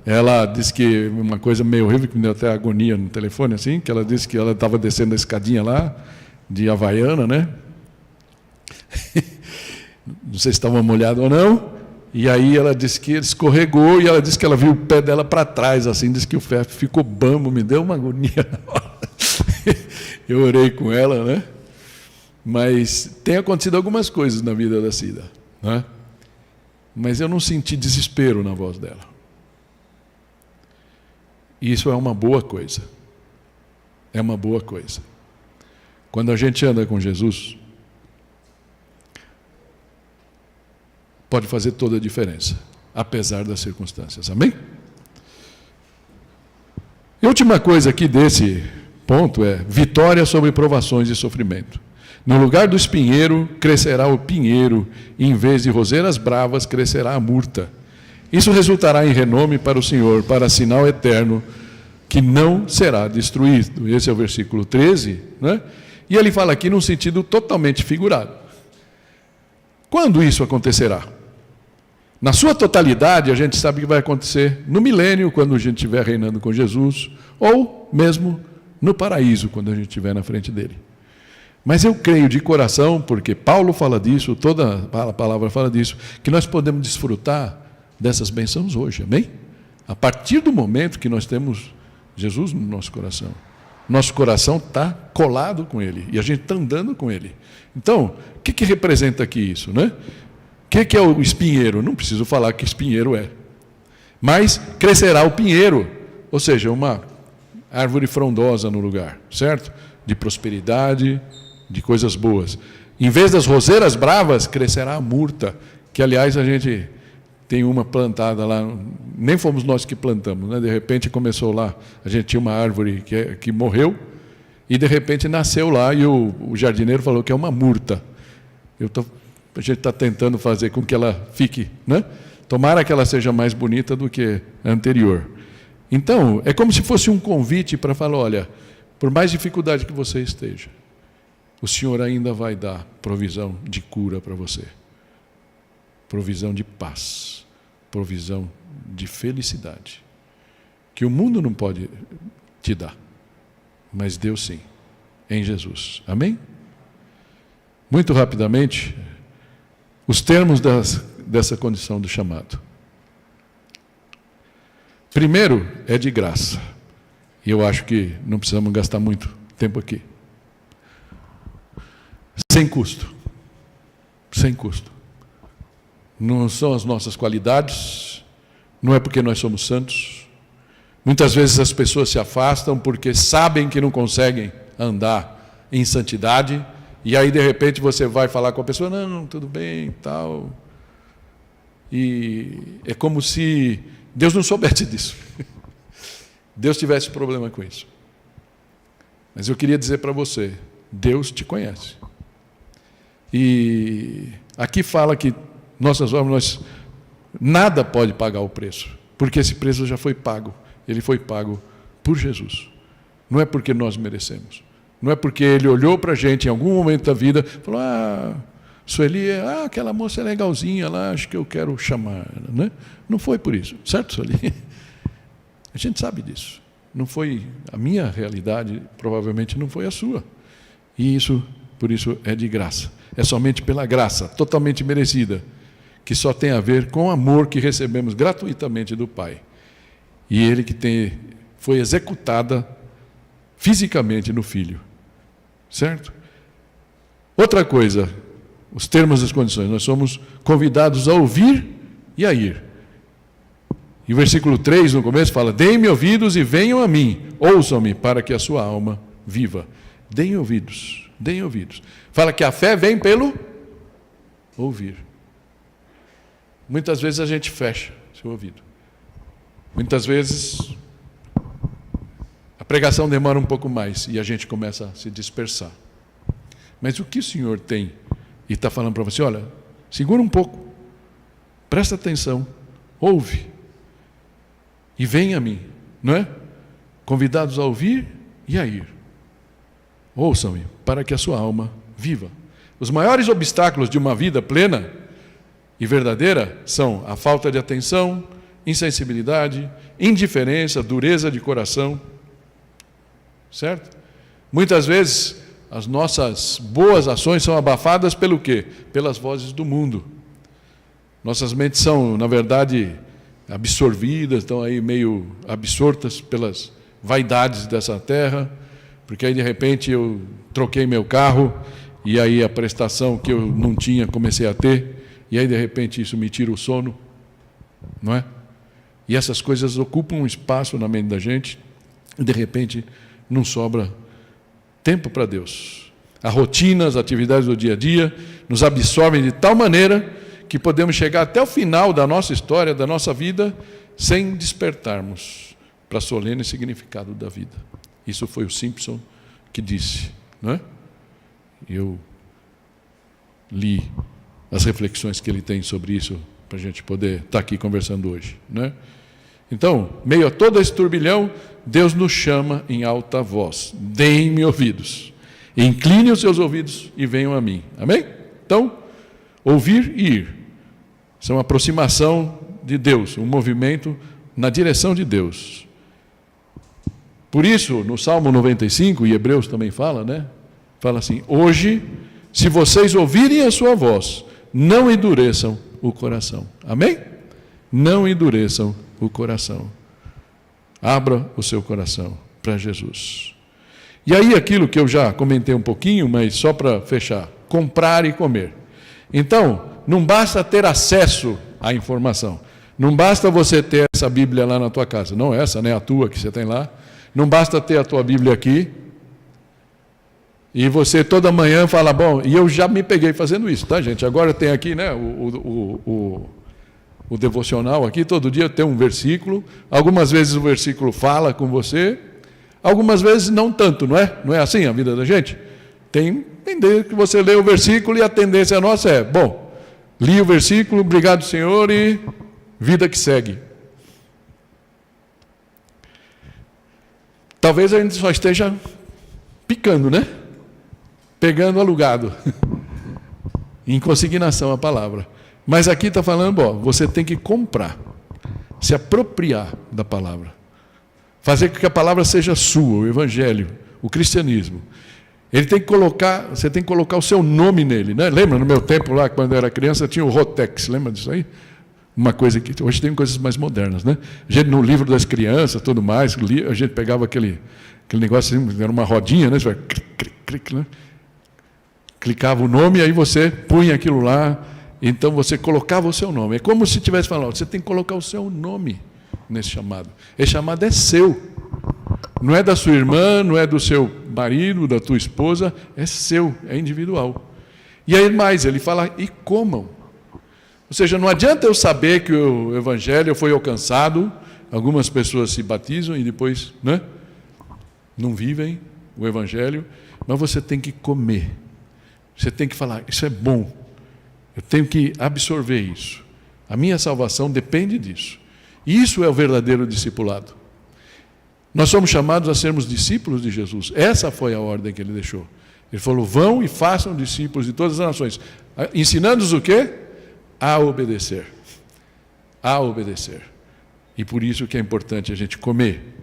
Ela disse que uma coisa meio horrível, que me deu até agonia no telefone, assim, que ela disse que ela estava descendo a escadinha lá, de Havaiana, né? Não sei se estava molhado ou não. E aí ela disse que escorregou e ela disse que ela viu o pé dela para trás, assim, disse que o pé ficou bambo, me deu uma agonia na hora. Eu orei com ela, né? Mas tem acontecido algumas coisas na vida da Cida, né? Mas eu não senti desespero na voz dela. E isso é uma boa coisa. É uma boa coisa. Quando a gente anda com Jesus, pode fazer toda a diferença, apesar das circunstâncias. Amém? E a última coisa aqui desse ponto é vitória sobre provações e sofrimento. No lugar do espinheiro, crescerá o pinheiro, e em vez de roseiras bravas, crescerá a murta. Isso resultará em renome para o Senhor, para sinal eterno, que não será destruído. Esse é o versículo 13, né? E ele fala aqui num sentido totalmente figurado. Quando isso acontecerá? Na sua totalidade, a gente sabe que vai acontecer no milênio, quando a gente estiver reinando com Jesus, ou mesmo no paraíso, quando a gente estiver na frente dele. Mas eu creio de coração, porque Paulo fala disso, toda a palavra fala disso, que nós podemos desfrutar dessas bênçãos hoje, amém? A partir do momento que nós temos Jesus no nosso coração está colado com Ele, e a gente está andando com Ele. Então, o que representa aqui isso, né? O que é o espinheiro? Não preciso falar que espinheiro é. Mas crescerá o pinheiro, ou seja, uma árvore frondosa no lugar, certo? De prosperidade, de coisas boas. Em vez das roseiras bravas, crescerá a murta, que aliás a gente tem uma plantada lá, nem fomos nós que plantamos, né? De repente começou lá, a gente tinha uma árvore que morreu, e de repente nasceu lá, e o jardineiro falou que é uma murta. A gente está tentando fazer com que ela fique, né? Tomara que ela seja mais bonita do que a anterior. Então, é como se fosse um convite para falar, olha, por mais dificuldade que você esteja, o Senhor ainda vai dar provisão de cura para você. Provisão de paz, provisão de felicidade, que o mundo não pode te dar, mas Deus sim, em Jesus. Amém? Muito rapidamente, os termos dessa condição do chamado. Primeiro, é de graça. E eu acho que não precisamos gastar muito tempo aqui. Sem custo. Sem custo. Não são as nossas qualidades, não é porque nós somos santos. Muitas vezes as pessoas se afastam porque sabem que não conseguem andar em santidade, e aí de repente você vai falar com a pessoa, não, tudo bem, tal. E é como se Deus não soubesse disso. Deus tivesse problema com isso. Mas eu queria dizer para você, Deus te conhece. E aqui fala que nossas obras, nada pode pagar o preço, porque esse preço já foi pago. Ele foi pago por Jesus. Não é porque nós merecemos. Não é porque Ele olhou para a gente em algum momento da vida e falou, Sueli, aquela moça é legalzinha lá, acho que eu quero chamar ela, né? Não foi por isso, certo, Sueli? A gente sabe disso. Não foi a minha realidade, provavelmente não foi a sua. E isso, por isso, é de graça. É somente pela graça, totalmente merecida, que só tem a ver com o amor que recebemos gratuitamente do Pai. E Ele que foi executada fisicamente no Filho. Certo? Outra coisa, os termos das condições, nós somos convidados a ouvir e a ir. E o versículo 3, no começo, fala, deem-me ouvidos e venham a mim, ouçam-me, para que a sua alma viva. Deem ouvidos, deem ouvidos. Fala que a fé vem pelo ouvir. Muitas vezes a gente fecha seu ouvido. Muitas vezes a pregação demora um pouco mais e a gente começa a se dispersar. Mas o que o Senhor tem e está falando para você, olha, segura um pouco, presta atenção, ouve e vem a mim, não é? Convidados a ouvir e a ir. Ouçam-me, para que a sua alma viva. Os maiores obstáculos de uma vida plena e verdadeira são a falta de atenção, insensibilidade, indiferença, dureza de coração. Certo? Muitas vezes as nossas boas ações são abafadas pelo quê? Pelas vozes do mundo. Nossas mentes são, na verdade, absorvidas, estão aí meio absortas pelas vaidades dessa terra, porque aí de repente eu troquei meu carro e aí a prestação que eu não tinha comecei a ter, e aí de repente isso me tira o sono, não é? E essas coisas ocupam um espaço na mente da gente e de repente não sobra tempo para Deus. A rotina, as atividades do dia a dia nos absorvem de tal maneira que podemos chegar até o final da nossa história, da nossa vida, sem despertarmos para o solene significado da vida. Isso foi o Simpson que disse, não é? Eu li as reflexões que ele tem sobre isso, para a gente poder estar aqui conversando hoje, né? Então, meio a todo esse turbilhão, Deus nos chama em alta voz. Deem-me ouvidos. Incline os seus ouvidos e venham a mim. Amém? Então, ouvir e ir. Isso é uma aproximação de Deus, um movimento na direção de Deus. Por isso, no Salmo 95, e Hebreus também fala, né? Fala assim: hoje, se vocês ouvirem a sua voz, não endureçam o coração. Amém? Não endureçam o coração. Abra o seu coração para Jesus. E aí aquilo que eu já comentei um pouquinho, mas só para fechar: comprar e comer. Então, não basta ter acesso à informação. Não basta você ter essa Bíblia lá na tua casa. Não essa, né? A tua que você tem lá. Não basta ter a tua Bíblia aqui. E você toda manhã fala: bom, e eu já me peguei fazendo isso, tá, gente? Agora tem aqui, né, o devocional aqui, todo dia tem um versículo. Algumas vezes o versículo fala com você, algumas vezes não tanto, não é? Não é assim a vida da gente? Tem que você lê o versículo e a tendência nossa é: bom, li o versículo, obrigado, Senhor, e vida que segue. Talvez a gente só esteja picando, né? Pegando alugado, em consignação a palavra. Mas aqui está falando, você tem que comprar, se apropriar da palavra, fazer com que a palavra seja sua, o evangelho, o cristianismo. Ele tem que colocar, você tem que colocar o seu nome nele, né? Lembra no meu tempo lá, quando eu era criança, tinha o Rotex, lembra disso aí? Uma coisa que hoje tem coisas mais modernas, né? A gente, no livro das crianças, tudo mais, a gente pegava aquele negócio assim, era uma rodinha, né? Você vai clic, né? Clicava o nome e aí você punha aquilo lá. Então você colocava o seu nome. É como se estivesse falando: você tem que colocar o seu nome nesse chamado. Esse chamado é seu. Não é da sua irmã, não é do seu marido, da tua esposa, é seu, é individual. E aí mais, ele fala: e comam. Ou seja, não adianta eu saber que o evangelho foi alcançado, algumas pessoas se batizam e depois, né, não vivem o evangelho, mas você tem que comer. Você tem que falar: isso é bom, eu tenho que absorver isso. A minha salvação depende disso. Isso é o verdadeiro discipulado. Nós somos chamados a sermos discípulos de Jesus. Essa foi a ordem que ele deixou. Ele falou: vão e façam discípulos de todas as nações, ensinando-os o quê? A obedecer. A obedecer. E por isso que é importante a gente comer,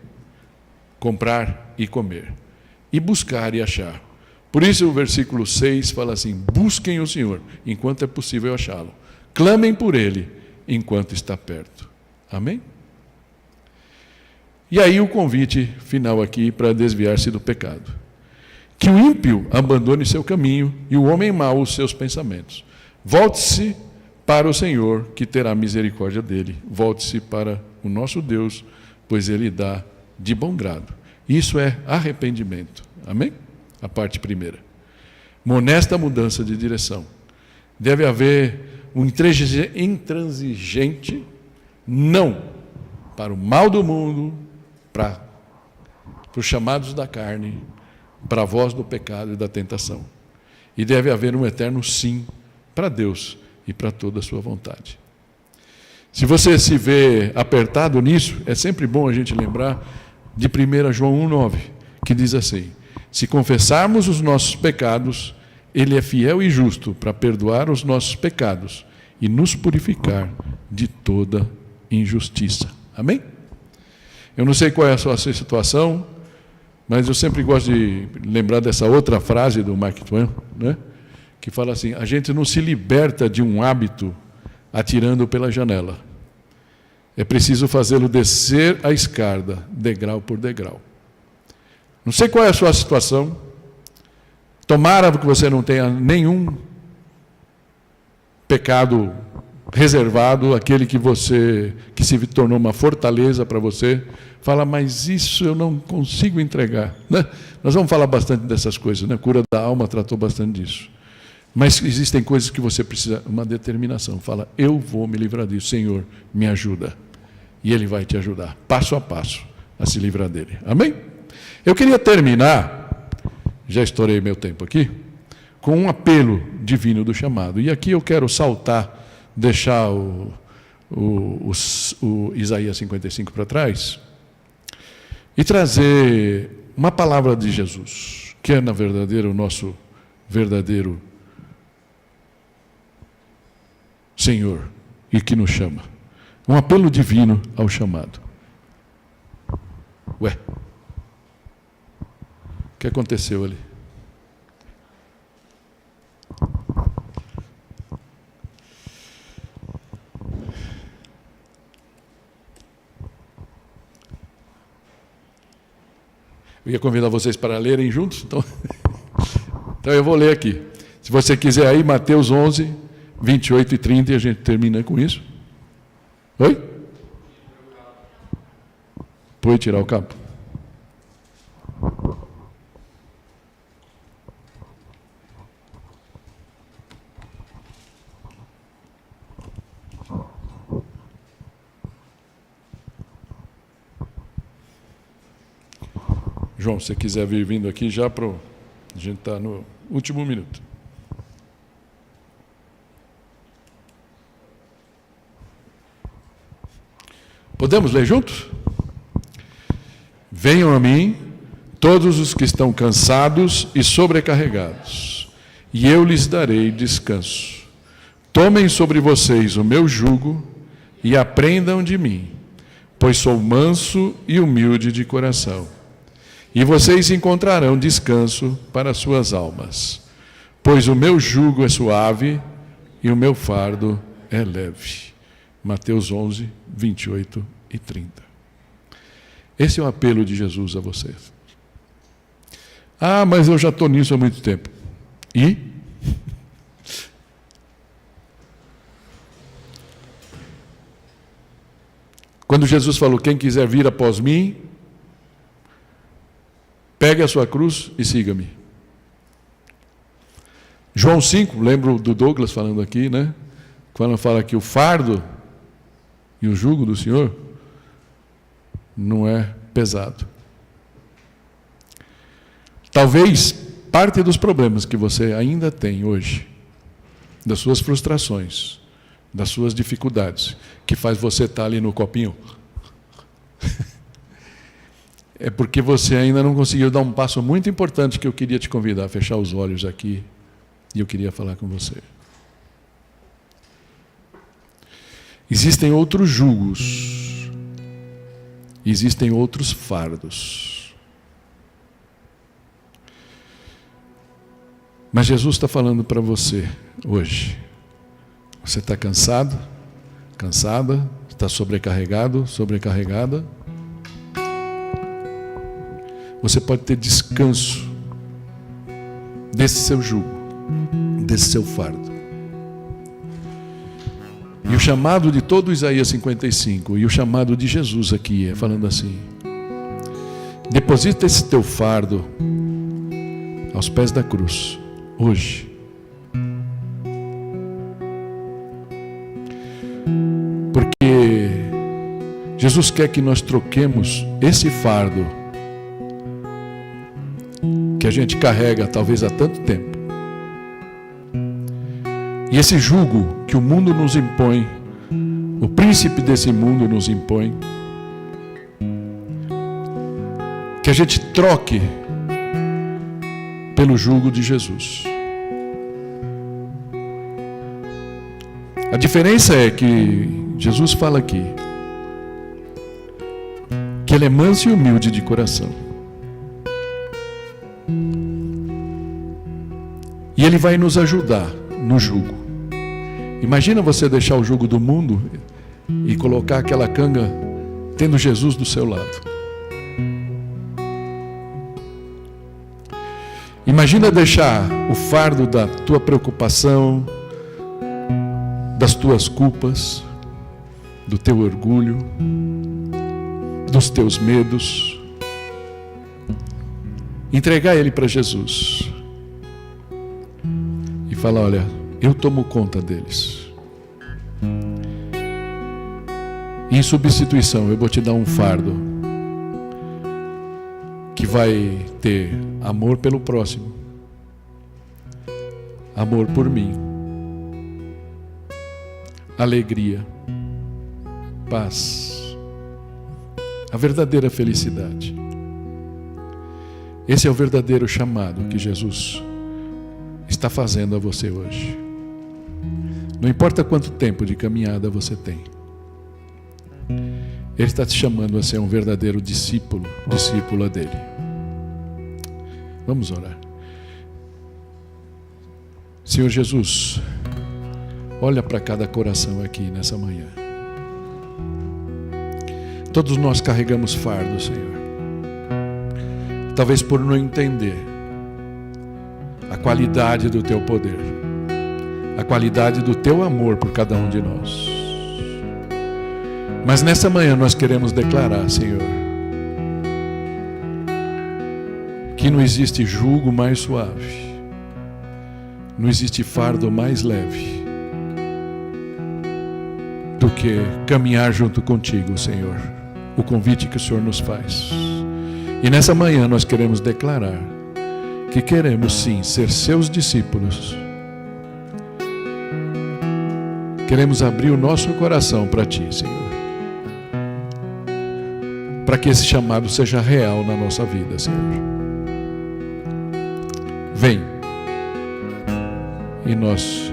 comprar e comer, e buscar e achar. Por isso o versículo 6 fala assim: busquem o Senhor enquanto é possível achá-lo. Clamem por Ele enquanto está perto. Amém? E aí o convite final aqui para desviar-se do pecado. Que o ímpio abandone seu caminho e o homem mau os seus pensamentos. Volte-se para o Senhor, que terá misericórdia dele. Volte-se para o nosso Deus, pois Ele dá de bom grado. Isso é arrependimento. Amém? A parte primeira. Uma honesta mudança de direção. Deve haver um intransigente não para o mal do mundo, para os chamados da carne, para a voz do pecado e da tentação. E deve haver um eterno sim para Deus e para toda a sua vontade. Se você se vê apertado nisso, é sempre bom a gente lembrar de 1 João 1,9, que diz assim: se confessarmos os nossos pecados, Ele é fiel e justo para perdoar os nossos pecados e nos purificar de toda injustiça. Amém? Eu não sei qual é a sua situação, mas eu sempre gosto de lembrar dessa outra frase do Mark Twain, né? Que fala assim: a gente não se liberta de um hábito atirando pela janela. É preciso fazê-lo descer a escada, degrau por degrau. Não sei qual é a sua situação. Tomara que você não tenha nenhum pecado reservado, aquele que se tornou uma fortaleza para você. Fala: mas isso eu não consigo entregar, né? Nós vamos falar bastante dessas coisas, né? Cura da alma tratou bastante disso. Mas existem coisas que você precisa, uma determinação. Fala: eu vou me livrar disso, Senhor, me ajuda. E Ele vai te ajudar, passo a passo, a se livrar dele. Amém? Eu queria terminar, já estourei meu tempo aqui, com um apelo divino do chamado. E aqui eu quero deixar o Isaías 55 para trás, e trazer uma palavra de Jesus, que é, na verdade, o nosso verdadeiro Senhor, e que nos chama. Um apelo divino ao chamado. Ué, o que aconteceu ali? Eu ia convidar vocês para lerem juntos, então eu vou ler aqui. Se você quiser aí, Mateus 11, 28 e 30, e a gente termina com isso. Oi? Pode tirar o cabo. João, se você quiser vir vindo aqui já para a gente está no último minuto. Podemos ler juntos? Venham a mim, todos os que estão cansados e sobrecarregados, e eu lhes darei descanso. Tomem sobre vocês o meu jugo e aprendam de mim, pois sou manso e humilde de coração. E vocês encontrarão descanso para suas almas, pois o meu jugo é suave e o meu fardo é leve. Mateus 11, 28 e 30. Esse é o apelo de Jesus a vocês. Ah, mas eu já estou nisso há muito tempo. E? Quando Jesus falou, quem quiser vir após mim, pegue a sua cruz e siga-me. João 5, lembro do Douglas falando aqui, né? Quando fala que o fardo e o jugo do Senhor não é pesado. Talvez parte dos problemas que você ainda tem hoje, das suas frustrações, das suas dificuldades, que faz você estar ali no copinho, é porque você ainda não conseguiu dar um passo muito importante que eu queria te convidar a fechar os olhos aqui e eu queria falar com você. Existem outros jugos, existem outros fardos. Mas Jesus está falando para você hoje. Você está cansado, cansada, está sobrecarregado, sobrecarregada. Você pode ter descanso desse seu jugo, desse seu fardo. E o chamado de todo Isaías 55, e o chamado de Jesus aqui é falando assim: deposita esse teu fardo aos pés da cruz, hoje. Porque Jesus quer que nós troquemos esse fardo que a gente carrega talvez há tanto tempo, e esse jugo que o mundo nos impõe, o príncipe desse mundo nos impõe, que a gente troque pelo jugo de Jesus. A diferença é que Jesus fala aqui que ele é manso e humilde de coração. E ele vai nos ajudar no jugo. Imagina você deixar o jugo do mundo e colocar aquela canga tendo Jesus do seu lado. Imagina deixar o fardo da tua preocupação, das tuas culpas, do teu orgulho, dos teus medos, entregar ele para Jesus e falar: olha, eu tomo conta deles. Em substituição, eu vou te dar um fardo que vai ter amor pelo próximo, amor por mim, alegria, paz, a verdadeira felicidade. Esse é o verdadeiro chamado que Jesus está fazendo a você hoje. Não importa quanto tempo de caminhada você tem, Ele está te chamando a ser um verdadeiro discípulo, discípula dele. Vamos orar. Senhor Jesus, olha para cada coração aqui nessa manhã. Todos nós carregamos fardo, Senhor. talvez por não entender a qualidade do teu poder, a qualidade do teu amor por cada um de nós. Mas nessa manhã nós queremos declarar, Senhor, que não existe jugo mais suave, não existe fardo mais leve do que caminhar junto contigo, Senhor. O convite que o Senhor nos faz. E nessa manhã nós queremos declarar que queremos sim ser seus discípulos. Queremos abrir o nosso coração para Ti, Senhor, para que esse chamado seja real na nossa vida, Senhor. Vem e nós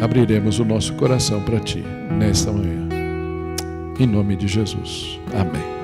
abriremos o nosso coração para Ti nesta manhã, em nome de Jesus, amém.